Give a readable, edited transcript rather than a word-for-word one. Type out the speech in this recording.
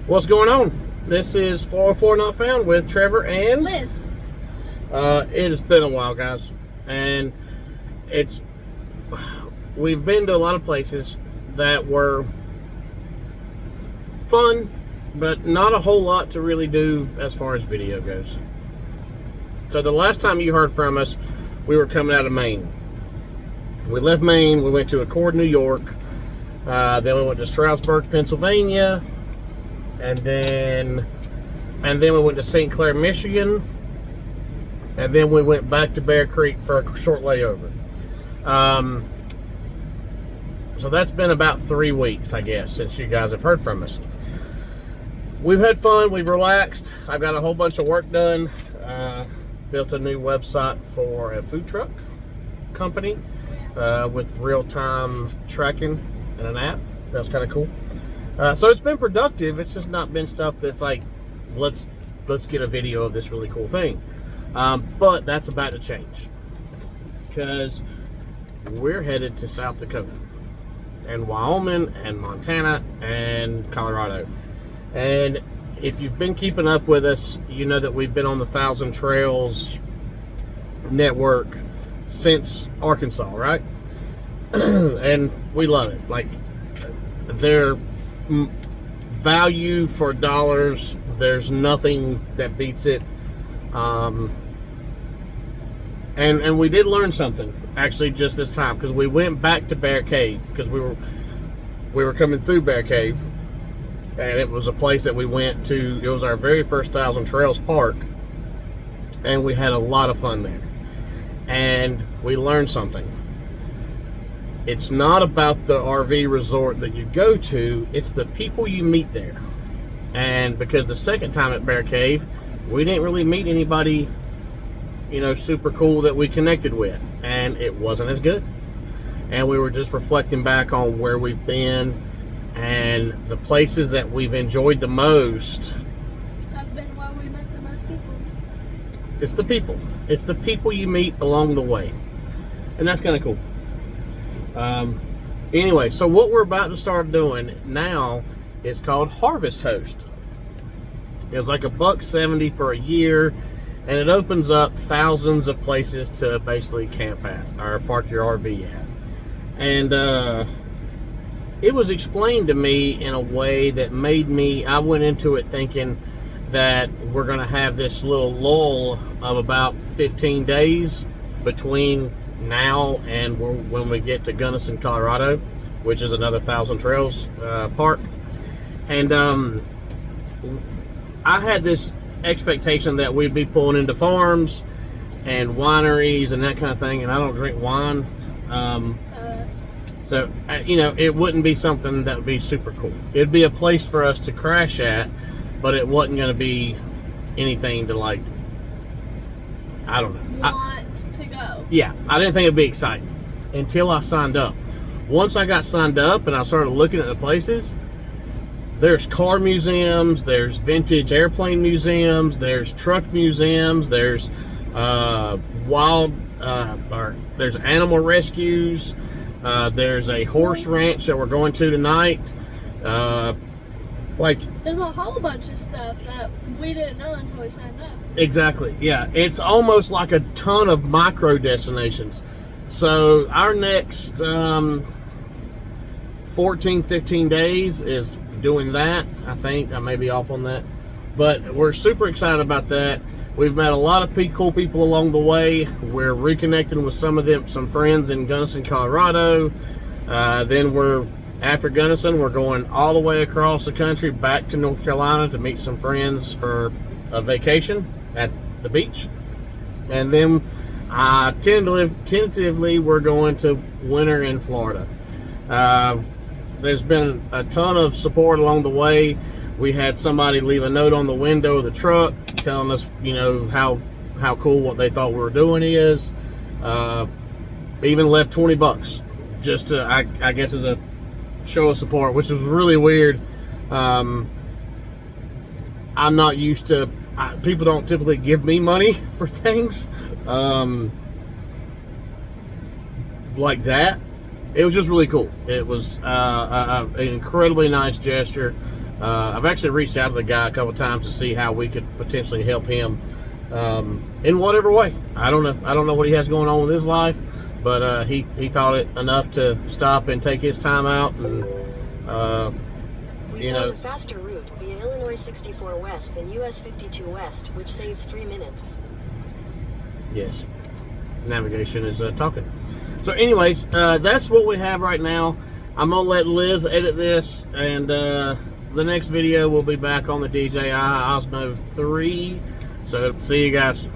What's going on? This is 404 Not Found with Trevor and Liz. It has been a while, guys, and we've been to a lot of places that were fun, but not a whole lot to really do as far as video goes. So the last time you heard from us, we were coming out of Maine. We left Maine, we went to Accord, New York, then we went to Stroudsburg, Pennsylvania, and then we went to St. Clair, Michigan, and then we went back to Bear Creek for a short layover. So that's been about 3 weeks, I guess, since you guys have heard from us. We've had fun, we've relaxed. I've got a whole bunch of work done. Built a new website for a food truck company with real-time tracking and an app. That's kind of cool. So it's been productive. It's just not been stuff that's like, let's get a video of this really cool thing. But that's about to change, because we're headed to South Dakota and Wyoming and Montana and Colorado. And if you've been keeping up with us, you know that we've been on the Thousand Trails network since Arkansas, right? And we love it. Like, their value for dollars, there's nothing that beats it. And we did learn something actually just this time, because we went back to Bear Cave, because we were coming through Bear Cave, and it was a place that we went to. It was our very first Thousand Trails park, and we had a lot of fun there. And we learned something. It's not about the RV resort that you go to, it's the people you meet there. And because the second time at Bear Cave, we didn't really meet anybody, super cool that we connected with, and it wasn't as good. And we were just reflecting back on where we've been and the places that we've enjoyed the most. Have been where we met the most people. It's the people. It's the people you meet along the way. And that's kind of cool. Anyway, so what we're about to start doing now is called Harvest Host. It's like $170 for a year, and it opens up thousands of places to basically camp at or park your RV at. And it was explained to me in a way that made me, I went into it thinking that we're going to have this little lull of about 15 days between now and when we get to Gunnison, Colorado, which is another Thousand Trails park. And I had this expectation that we'd be pulling into farms and wineries and that kind of thing, and I don't drink wine. So it wouldn't be something that would be super cool. It'd be a place for us to crash at, but it wasn't going to be anything to, like, I don't know. Want to go. Yeah, I didn't think it'd be exciting until I signed up. Once I got signed up and I started looking at the places, there's car museums, there's vintage airplane museums, there's truck museums, there's there's animal rescues, there's a horse ranch that we're going to tonight. There's a whole bunch of stuff that we didn't know until we signed up. Exactly, yeah. It's almost like a ton of micro destinations. So our next 14, 15 days is doing that. I think I may be off on that, but we're super excited about that. We've met a lot of cool people along the way. We're reconnecting with some friends in Gunnison, Colorado. Then after Gunnison, we're going all the way across the country back to North Carolina to meet some friends for a vacation at the beach. And then tentatively we're going to winter in Florida. There's been a ton of support along the way. We had somebody leave a note on the window of the truck telling us, how cool what they thought we were doing is. Even left $20 just to, I guess, as a show of support, which was really weird. I'm not used to, people don't typically give me money for things like that. It was just really cool. It was an incredibly nice gesture. I've actually reached out to the guy a couple times to see how we could potentially help him in whatever way. I don't know what he has going on with his life, but he thought it enough to stop and take his time out. And We found a faster route via Illinois 64 West and US 52 West, which saves 3 minutes. Yes, navigation is talking. So anyways, that's what we have right now. I'm gonna let Liz edit this, and the next video will be back on the DJI Osmo 3. So see you guys.